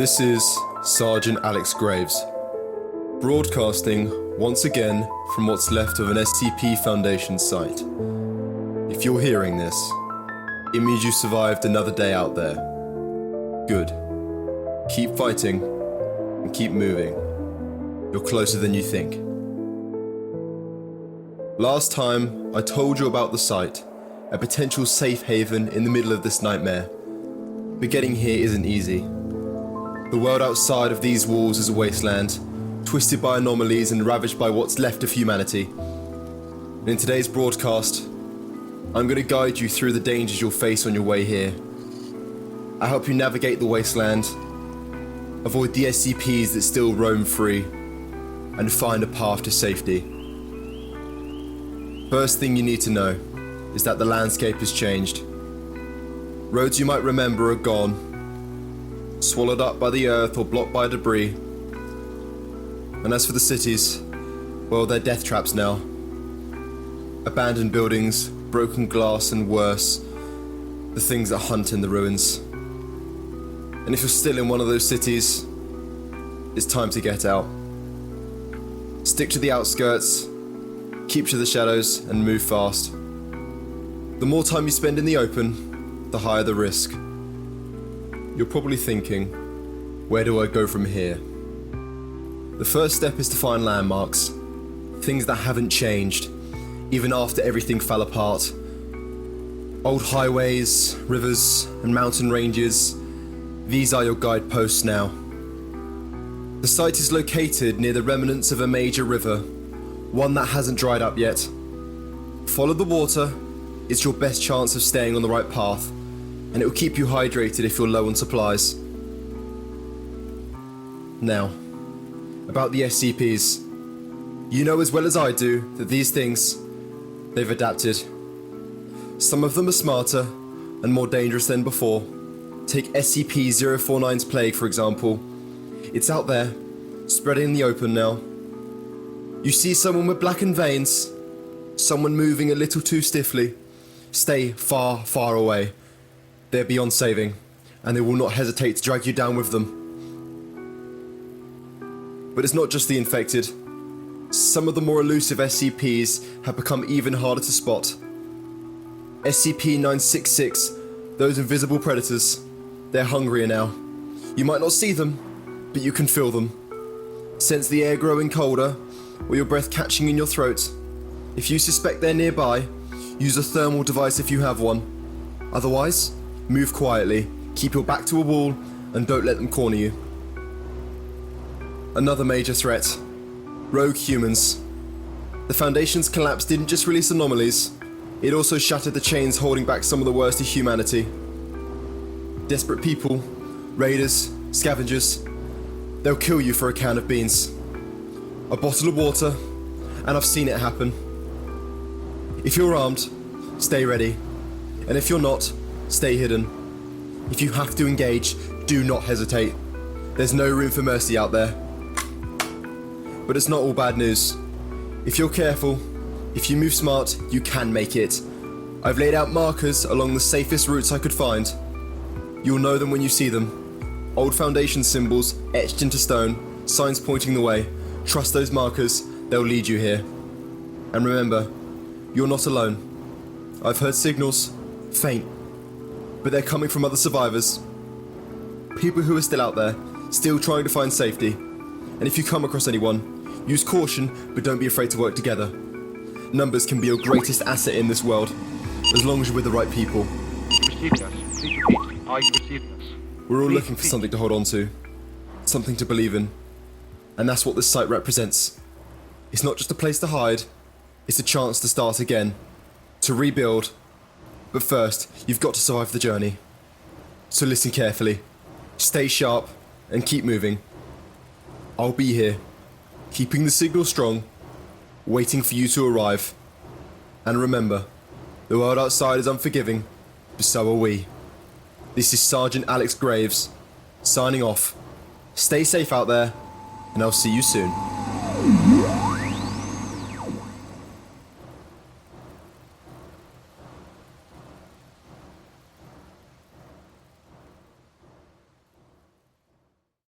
This is Sergeant Alex Graves, broadcasting once again from what's left of an SCP Foundation site. If you're hearing this, it means you survived another day out there. Good. Keep fighting and keep moving. You're closer than you think. Last time, I told you about the site, a potential safe haven in the middle of this nightmare. But getting here isn't easy. The world outside of these walls is a wasteland, twisted by anomalies and ravaged by what's left of humanity. And in today's broadcast, I'm going to guide you through the dangers you'll face on your way here. I help you navigate the wasteland, avoid the SCPs that still roam free, and find a path to safety. First thing you need to know is that the landscape has changed. Roads you might remember are gone, swallowed up by the earth or blocked by debris. And as for the cities, well, they're death traps now. Abandoned buildings, broken glass, and worse, the things that hunt in the ruins. And if you're still in one of those cities, it's time to get out. Stick to the outskirts, keep to the shadows, and move fast. The more time you spend in the open, the higher the risk. You're probably thinking, where do I go from here? The first step is to find landmarks, things that haven't changed, even after everything fell apart. Old highways, rivers, and mountain ranges, these are your guideposts now. The site is located near the remnants of a major river, one that hasn't dried up yet. Follow the water, it's your best chance of staying on the right path, and it will keep you hydrated if you're low on supplies. Now, about the SCPs. You know as well as I do that these things, they've adapted. Some of them are smarter and more dangerous than before. Take SCP-049's plague, for example. It's out there, spreading in the open now. You see someone with blackened veins, someone moving a little too stiffly, stay far, far away. They're beyond saving, and they will not hesitate to drag you down with them. But it's not just the infected. Some of the more elusive SCPs have become even harder to spot. SCP-966, those invisible predators, they're hungrier now. You might not see them, but you can feel them. Sense the air growing colder, or your breath catching in your throat. If you suspect they're nearby, use a thermal device if you have one. Otherwise, move quietly, keep your back to a wall, and don't let them corner you. Another major threat: rogue humans. The Foundation's collapse didn't just release anomalies, it also shattered the chains holding back some of the worst of humanity. Desperate people, raiders, scavengers, they'll kill you for a can of beans, a bottle of water, and I've seen it happen. If you're armed, stay ready, and if you're not, stay hidden. If you have to engage, do not hesitate. There's no room for mercy out there. But it's not all bad news. If you're careful, if you move smart, you can make it. I've laid out markers along the safest routes I could find. You'll know them when you see them. Old Foundation symbols etched into stone, signs pointing the way. Trust those markers, they'll lead you here. And remember, you're not alone. I've heard signals, faint, but they're coming from other survivors. People who are still out there, still trying to find safety. And if you come across anyone, use caution, but don't be afraid to work together. Numbers can be your greatest asset in this world, as long as you're with the right people. Received us. Please repeat. Are you receiving us? We're all looking for something to hold on to, something to believe in. And that's what this site represents. It's not just a place to hide, it's a chance to start again, to rebuild. But first, you've got to survive the journey. So listen carefully, stay sharp, and keep moving. I'll be here, keeping the signal strong, waiting for you to arrive. And remember, the world outside is unforgiving, but so are we. This is Sergeant Alex Graves, signing off. Stay safe out there, and I'll see you soon.